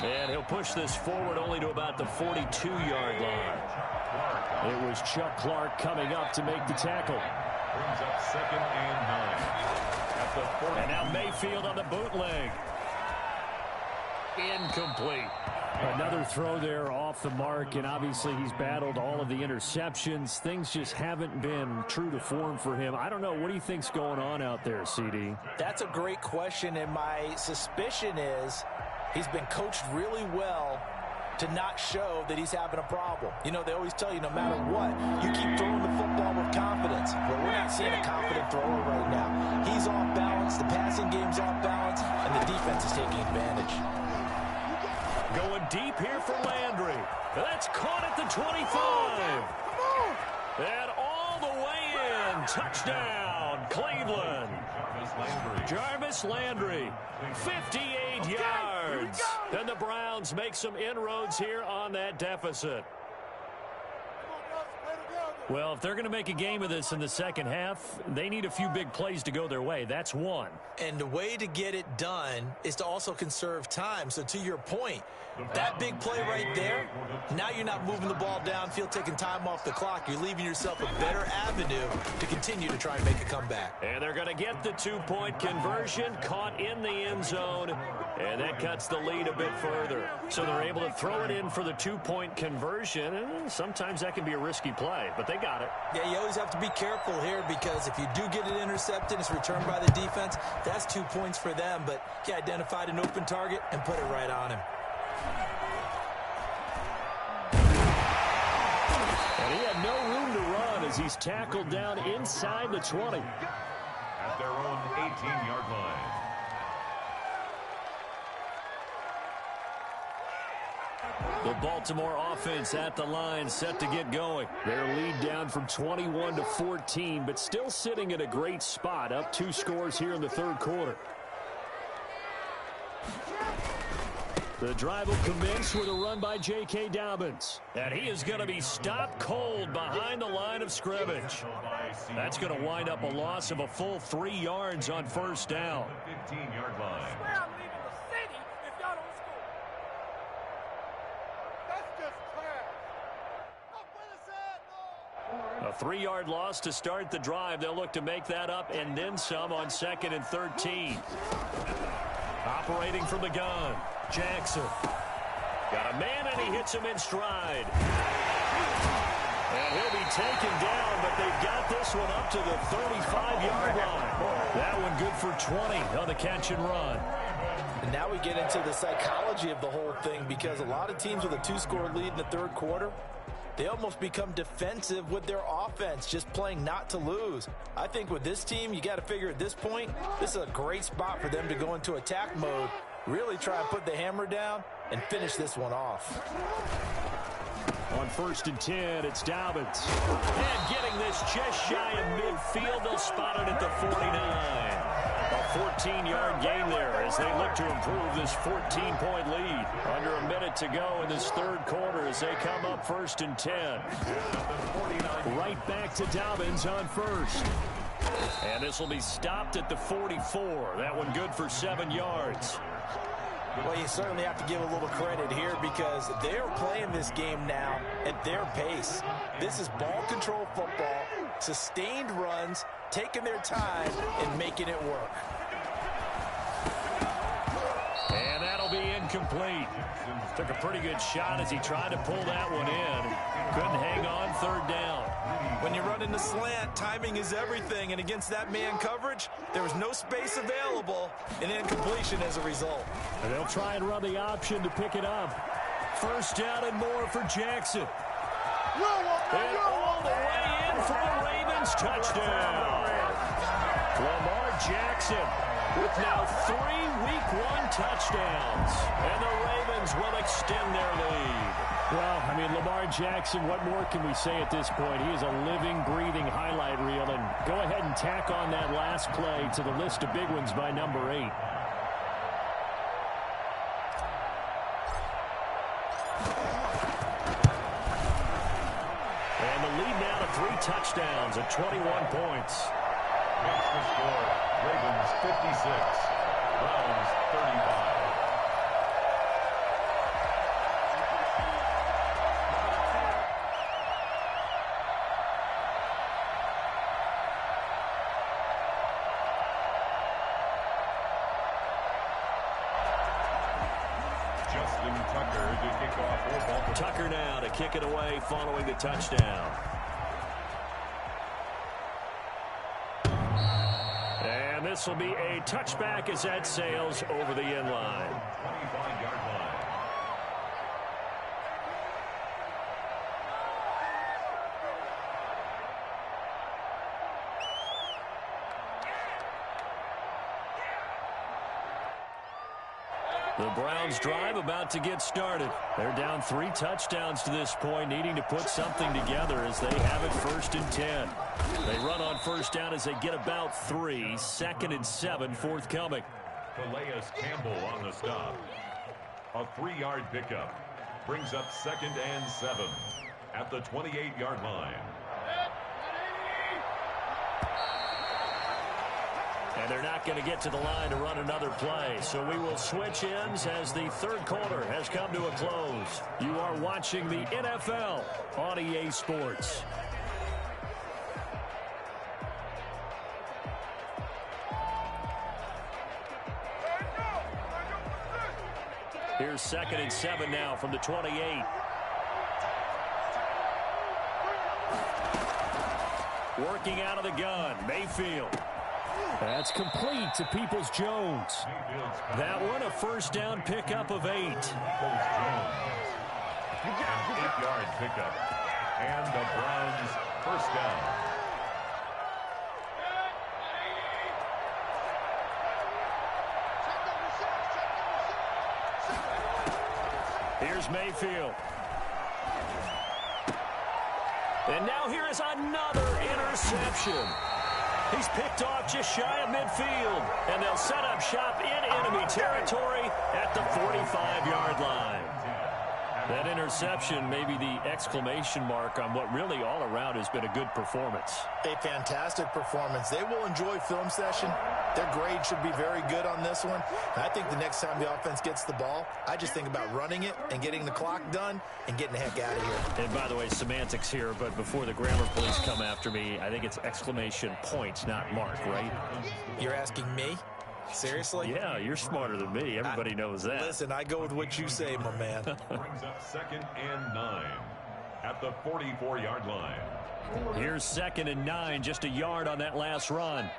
And he'll push this forward only to about the 42-yard line. It was Chuck Clark coming up to make the tackle. Brings up 2nd and 9. At the 40. And now Mayfield on the bootleg. Incomplete. Another throw there off the mark, and obviously he's battled all of the interceptions. Things just haven't been true to form for him. I don't know. What do you think's going on out there, CD? That's a great question, and my suspicion is he's been coached really well to not show that he's having a problem. You know, they always tell you no matter what, you keep throwing the football with confidence. Well, we're not seeing a confident thrower right now. He's off balance, the passing game's off balance, and the defense is taking advantage. Going deep here for Landry. That's caught at the 25. And all the way in. Touchdown, Cleveland. Jarvis Landry, 58 yards. And the Browns make some inroads here on that deficit. Well, if they're going to make a game of this in the second half, they need a few big plays to go their way. That's one. And the way to get it done is to also conserve time. So to your point, that big play right there, now you're not moving the ball downfield, taking time off the clock. You're leaving yourself a better avenue to continue to try and make a comeback. And they're going to get the two-point conversion, caught in the end zone, and that cuts the lead a bit further. So they're able to throw it in for the two-point conversion, and sometimes that can be a risky play, but they got it. Yeah, you always have to be careful here because if you do get it intercepted, it's returned by the defense, that's 2 points for them, but he identified an open target and put it right on him. And he had no room to run as he's tackled down inside the 20. At their own 18-yard line. The Baltimore offense at the line, set to get going. Their lead down from 21 to 14, but still sitting at a great spot, up 2 scores here in the third quarter. The drive will commence with a run by J.K. Dobbins. And he is going to be stopped cold behind the line of scrimmage. That's going to wind up a loss of a full 3 yards on first down. 15-yard line. I'm leaving the city if y'all don't score. That's just trash. A 3-yard loss to start the drive. They'll look to make that up and then some on 2nd and 13. Operating from the gun, Jackson. Got a man and he hits him in stride. And he'll be taken down, but they've got this one up to the 35-yard line. That one good for 20 on the catch and run. And now we get into the psychology of the whole thing, because a lot of teams with a 2-score lead in the third quarter, they almost become defensive with their offense, just playing not to lose. I think with this team, you got to figure at this point, this is a great spot for them to go into attack mode, really try and put the hammer down and finish this one off. On 1st and 10, it's Dadbods. And getting this just shy of midfield, they'll spot it at the 49. A 14-yard gain there as they look to improve this 14-point lead. Under a minute to go in this third quarter as they come up 1st and 10. Right back to Dobbins on 1st. And this will be stopped at the 44. That one good for 7 yards. Well, you certainly have to give a little credit here because they're playing this game now at their pace. This is ball control football, sustained runs, taking their time and making it work. And that'll be incomplete. Took a pretty good shot as he tried to pull that one in. Couldn't hang on 3rd down. When you run in the slant, timing is everything, and against that man coverage, there was no space available, and incompletion as a result. And they'll try and run the option to pick it up. 1st down and more for Jackson. And all the way in for the Ravens. Touchdown. Lamar Jackson with now 3 Week 1 touchdowns. And the Ravens will extend their lead. Well, I mean, Lamar Jackson, what more can we say at this point? He is a living, breathing highlight reel. And go ahead and tack on that last play to the list of big ones by number 8. And the lead now to 3 touchdowns at 21 points. Makes the score Ravens 56, Browns 35. Tucker now to kick it away following the touchdown. And this will be a touchback as that sails over the end line. 25-yard line. The Browns drive about to get started. They're down 3 touchdowns to this point, needing to put something together as they have it 1st and 10. They run on 1st down as they get about 3. 2nd and 7 forthcoming. Calais Campbell on the stop. A 3-yard pickup brings up 2nd and 7 at the 28-yard line. And they're not going to get to the line to run another play. So we will switch ends as the third quarter has come to a close. You are watching the NFL on EA Sports. Here's 2nd and 7 now from the 28. Working out of the gun, Mayfield. That's complete to Peoples-Jones. That one a 1st down pickup of 8. An 8-yard pickup. And the Browns 1st down. Here's Mayfield. And now here is another interception. He's picked off just shy of midfield. And they'll set up shop in enemy territory at the 45-yard line. That interception may be the exclamation mark on what really all around has been a good performance. A fantastic performance. They will enjoy film session. Their grade should be very good on this one. And I think the next time the offense gets the ball, I just think about running it and getting the clock done and getting the heck out of here. And by the way, semantics here, but before the grammar police come after me, I think it's exclamation points, not mark, right? You're asking me? Seriously? Yeah, you're smarter than me. Everybody knows that. Listen, I go with what you say, my man. Brings up 2nd and 9. at the 44-yard line. Here's 2nd and 9, just a yard on that last run.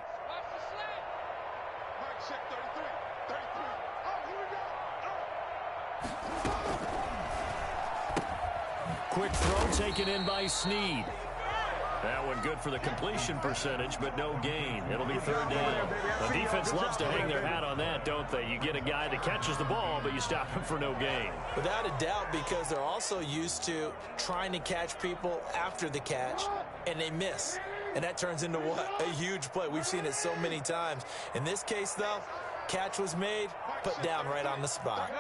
Quick throw taken in by Snead. That one good for the completion percentage, but no gain. It'll be 3rd down. The defense loves to hang their hat on that, don't they? You get a guy that catches the ball, but you stop him for no gain. Without a doubt, because they're also used to trying to catch people after the catch, and they miss. And that turns into what? A huge play. We've seen it so many times. In this case, though, catch was made, put down right on the spot.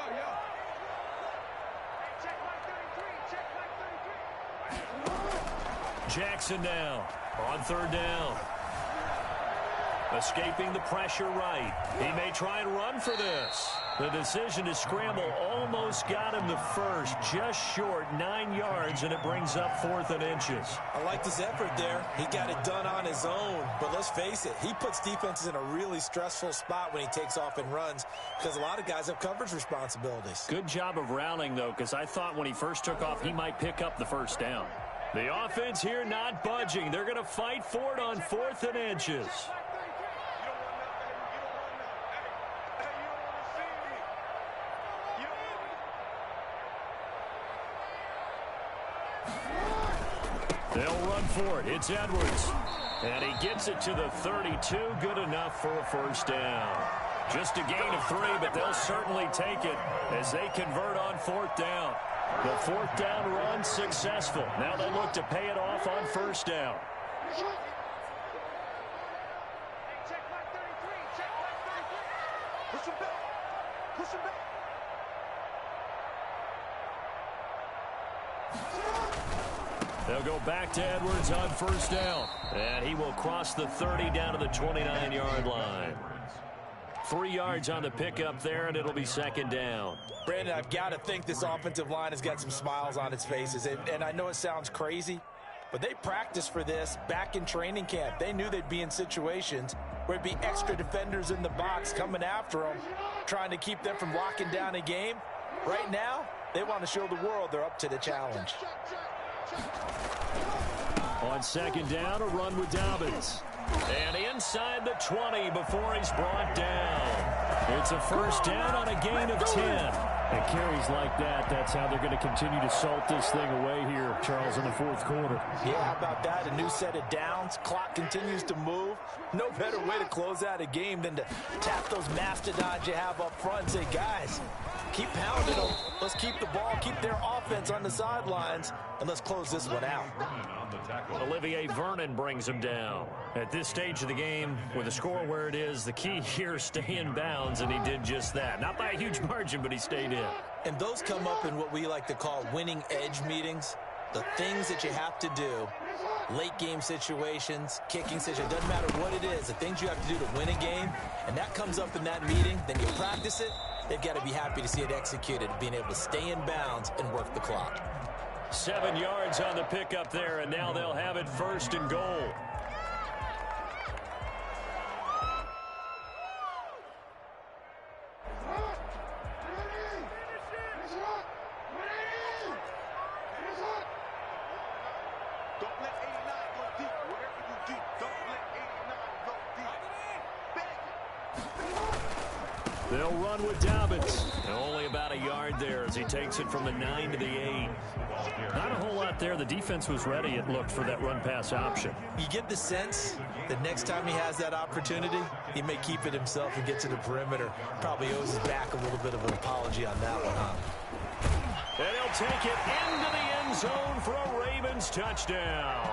Jackson now on 3rd down. Escaping the pressure right. He may try and run for this. The decision to scramble almost got him the first, just short 9 yards, and it brings up 4th and inches. I liked his effort there. He got it done on his own. But let's face it, he puts defenses in a really stressful spot when he takes off and runs because a lot of guys have coverage responsibilities. Good job of rallying, though, because I thought when he first took off, he might pick up the 1st down. The offense here not budging. They're going to fight for it on 4th and inches. They'll run for it. It's Edwards. And he gets it to the 32. Good enough for a 1st down. Just a gain of 3, but they'll certainly take it as they convert on 4th down. The 4th down run successful. Now they look to pay it off on 1st down. Push him back. Push him back. They'll go back to Edwards on 1st down. And he will cross the 30 down to the 29-yard line. 3 yards on the pickup there, and it'll be 2nd down. Brandon, I've got to think this offensive line has got some smiles on its faces. And I know it sounds crazy, but they practiced for this back in training camp. They knew they'd be in situations where it'd be extra defenders in the box coming after them, trying to keep them from locking down a game. Right now, they want to show the world they're up to the challenge. On 2nd down, a run with Dadbods. And inside the 20 before he's brought down. It's a 1st down on a gain of 10. And carries like that, that's how they're going to continue to salt this thing away here, Charles, in the 4th quarter. Yeah, how about that? A new set of downs. Clock continues to move. No better way to close out a game than to tap those mastodons you have up front and say, guys, keep pounding them. Let's keep the ball, keep their offense on the sidelines, and let's close this one out. Olivier Vernon brings him down. At this stage of the game, with the score where it is, the key here is stay in bounds, and he did just that. Not by a huge margin, but he stayed in. And those come up in what we like to call winning edge meetings. The things that you have to do, late game situations, kicking situations, doesn't matter what it is, the things you have to do to win a game, and that comes up in that meeting, then you practice it, they've got to be happy to see it executed, being able to stay in bounds and work the clock. 7 yards on the pickup there, and now they'll have it 1st and goal. Don't let 89 go deep. Wherever you deep, don't let 89 go deep. They'll run with Dadbods. Only about a yard there as he takes it from the 9 to the 8. Not a whole lot there. The defense was ready, it looked, for that run-pass option. You get the sense that next time he has that opportunity, he may keep it himself and get to the perimeter. Probably owes his back a little bit of an apology on that one, huh? And he'll take it into the end zone for a Ravens touchdown.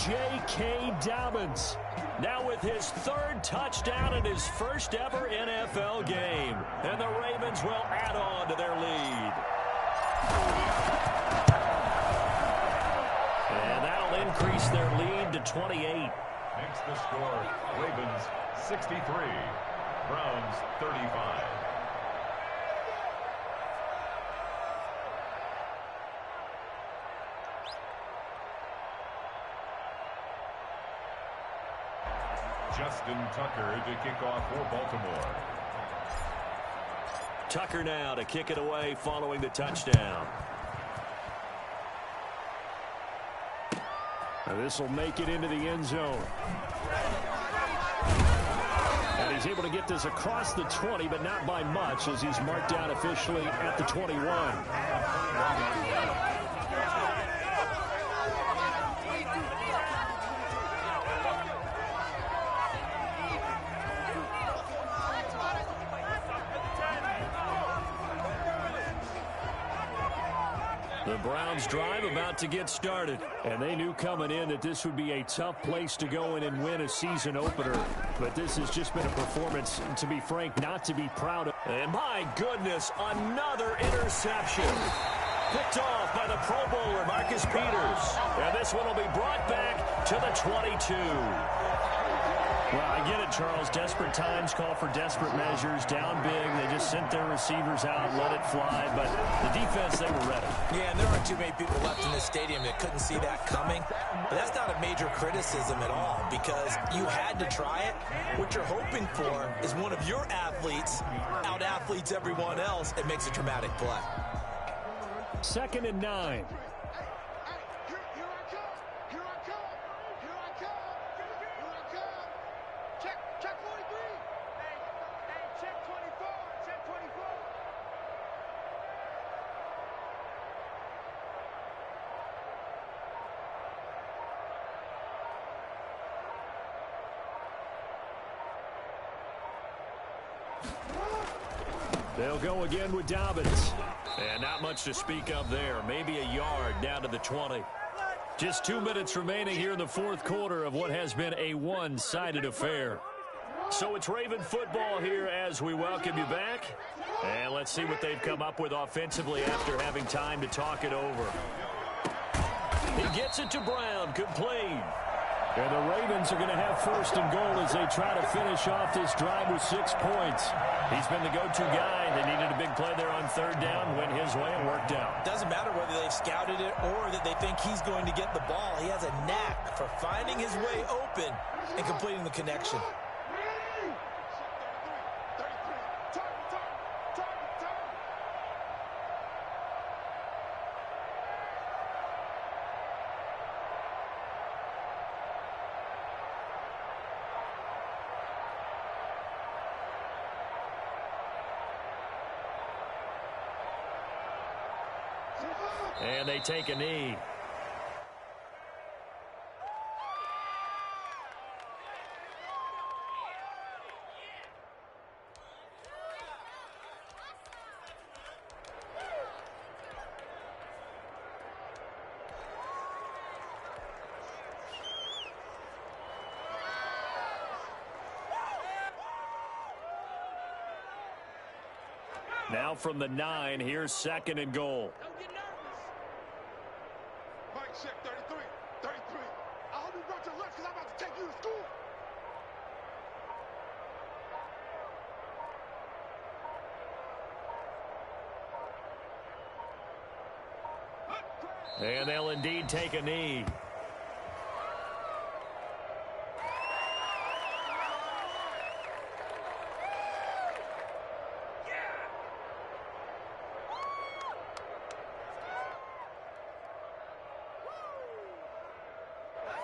J.K. Dadbods now with his 3rd touchdown in his 1st ever NFL game. And the Ravens will add on to their lead. And that'll increase their lead to 28. Makes the score Ravens 63, Browns 35. Justin Tucker to kick off for Baltimore. Tucker now to kick it away following the touchdown. This will make it into the end zone. And he's able to get this across the 20, but not by much, as he's marked down officially at the 21. The Browns drive about to get started. And they knew coming in that this would be a tough place to go in and win a season opener. But this has just been a performance, to be frank, not to be proud of. And my goodness, another interception. Picked off by the Pro Bowler, Marcus Peters. And this one will be brought back to the 22. Well, I get it, Charles. Desperate times call for desperate measures. Down big. They just sent their receivers out, let it fly. But the defense, they were ready. Yeah, and there aren't too many people left in this stadium that couldn't see that coming. But that's not a major criticism at all, because you had to try it. What you're hoping for is one of your athletes out-athletes everyone else and makes a dramatic play. 2nd and 9. They'll go again with Dadbods. And not much to speak of there. Maybe a yard down to the 20. Just 2 minutes remaining here in the fourth quarter of what has been a one-sided affair. So it's Raven football here as we welcome you back. And let's see what they've come up with offensively after having time to talk it over. He gets it to Brown, complete. And the Ravens are going to have 1st and goal as they try to finish off this drive with 6 points. He's been the go-to guy. They needed a big play there on 3rd down. Went his way and worked out. Doesn't matter whether they've scouted it or that they think he's going to get the ball. He has a knack for finding his way open and completing the connection. And they take a knee. Now from the 9, here's 2nd and goal. Mike, check 33. 33. I hope you brought your lunch because I'm about to take you to school. And they'll indeed take a knee.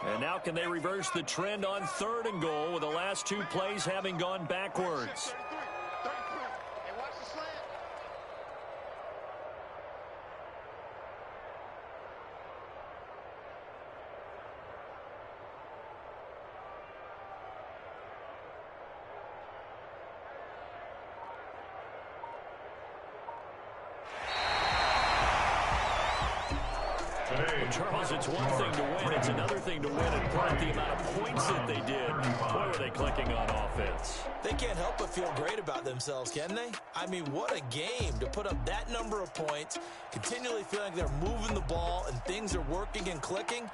And now can they reverse the trend on 3rd and goal with the last 2 plays having gone backwards? 33. 33. Hey, watch the slant. Well, Charles, it's one thing to win. It's another thing to win and put up the amount of points that they did. Boy, were they clicking on offense. They can't help but feel great about themselves, can they? I mean, what a game to put up that number of points, continually feeling like they're moving the ball and things are working and clicking.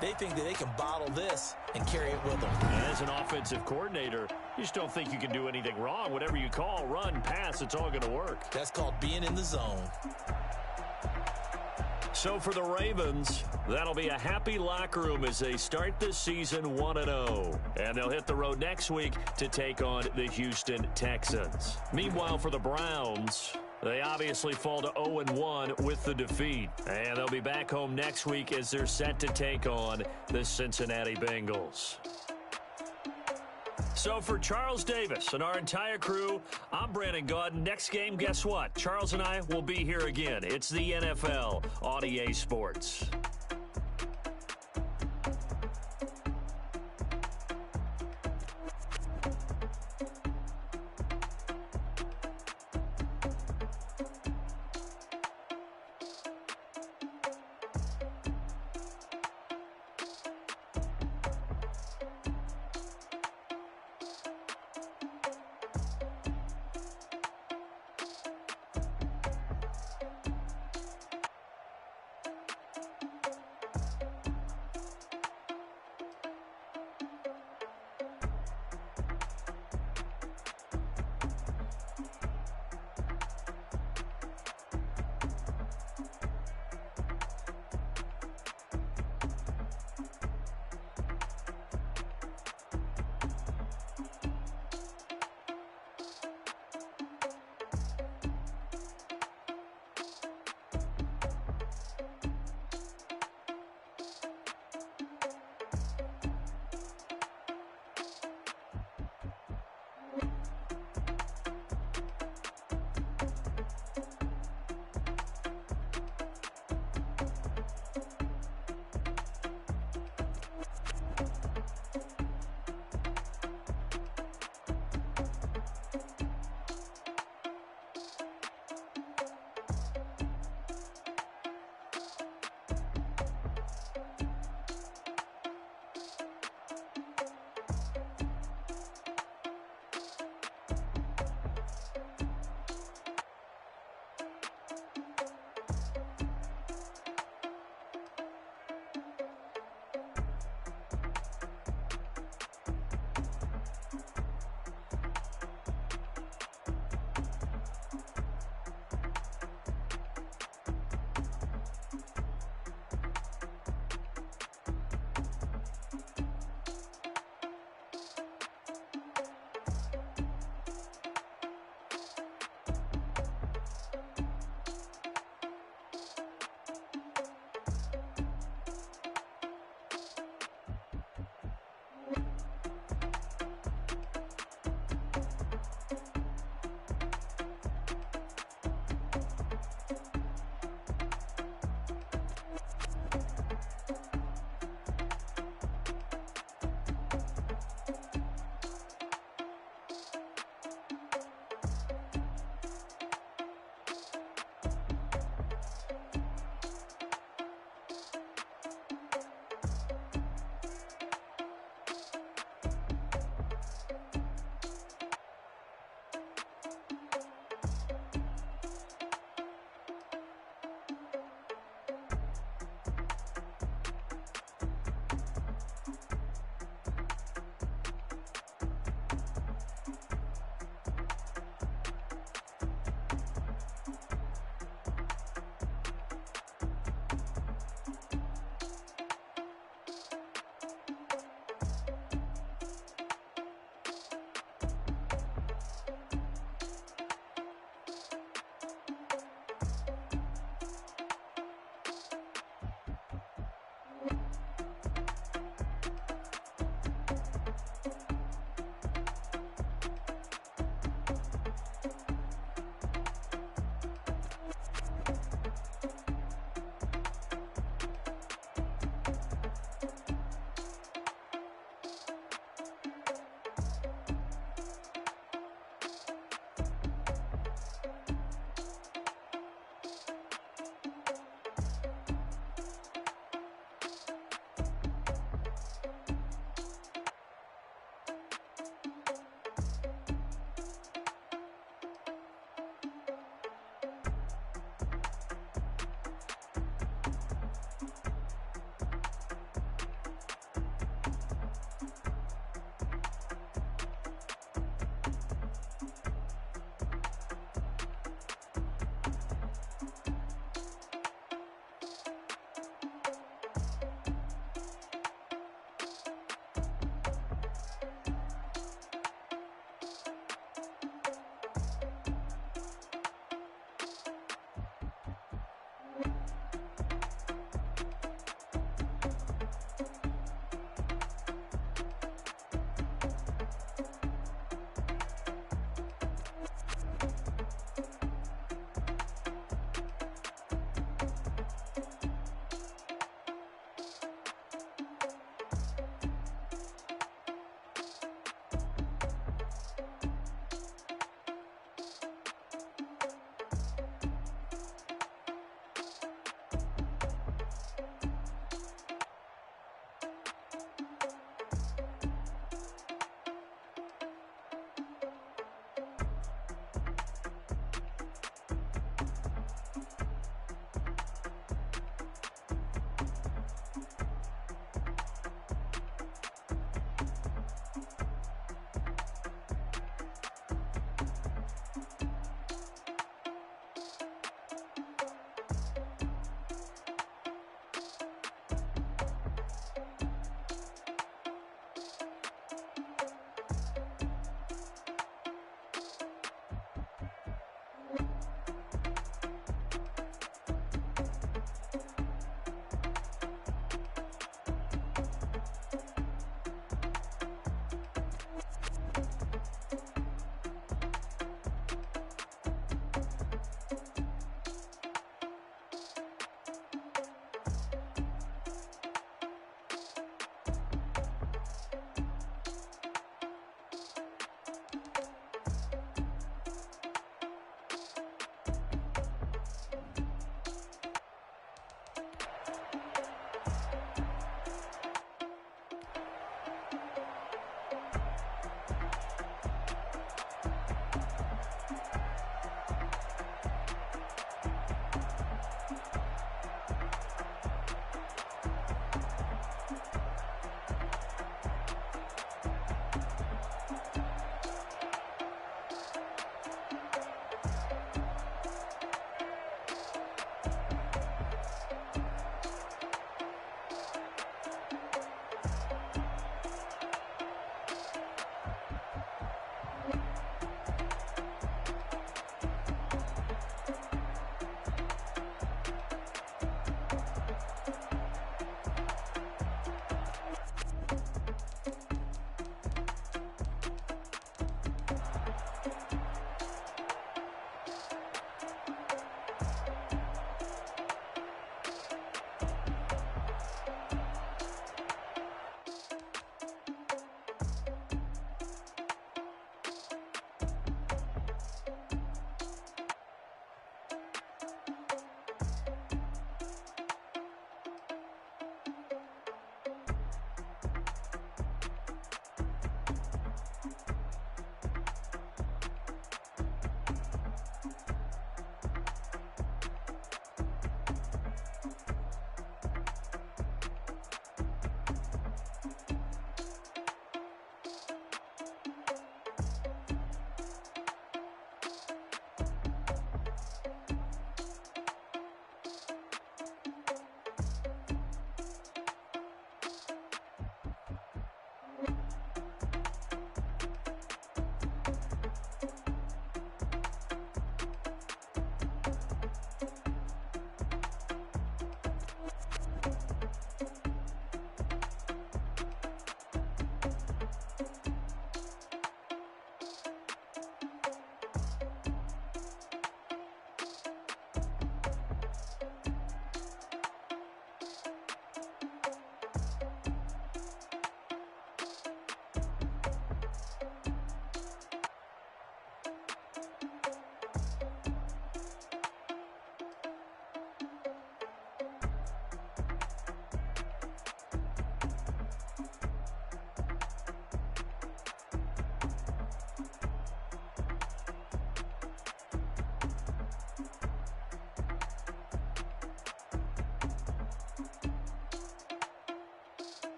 They think that they can bottle this and carry it with them. As an offensive coordinator, you just don't think you can do anything wrong. Whatever you call, run, pass, it's all going to work. That's called being in the zone. So for the Ravens, that'll be a happy locker room as they start this season 1-0. And they'll hit the road next week to take on the Houston Texans. Meanwhile, for the Browns, They obviously fall to 0-1 with the defeat. And they'll be back home next week as they're set to take on the Cincinnati Bengals. So for Charles Davis and our entire crew, I'm Brandon Gaudin. Next game, guess what? Charles and I will be here again. It's the NFL on EA Sports.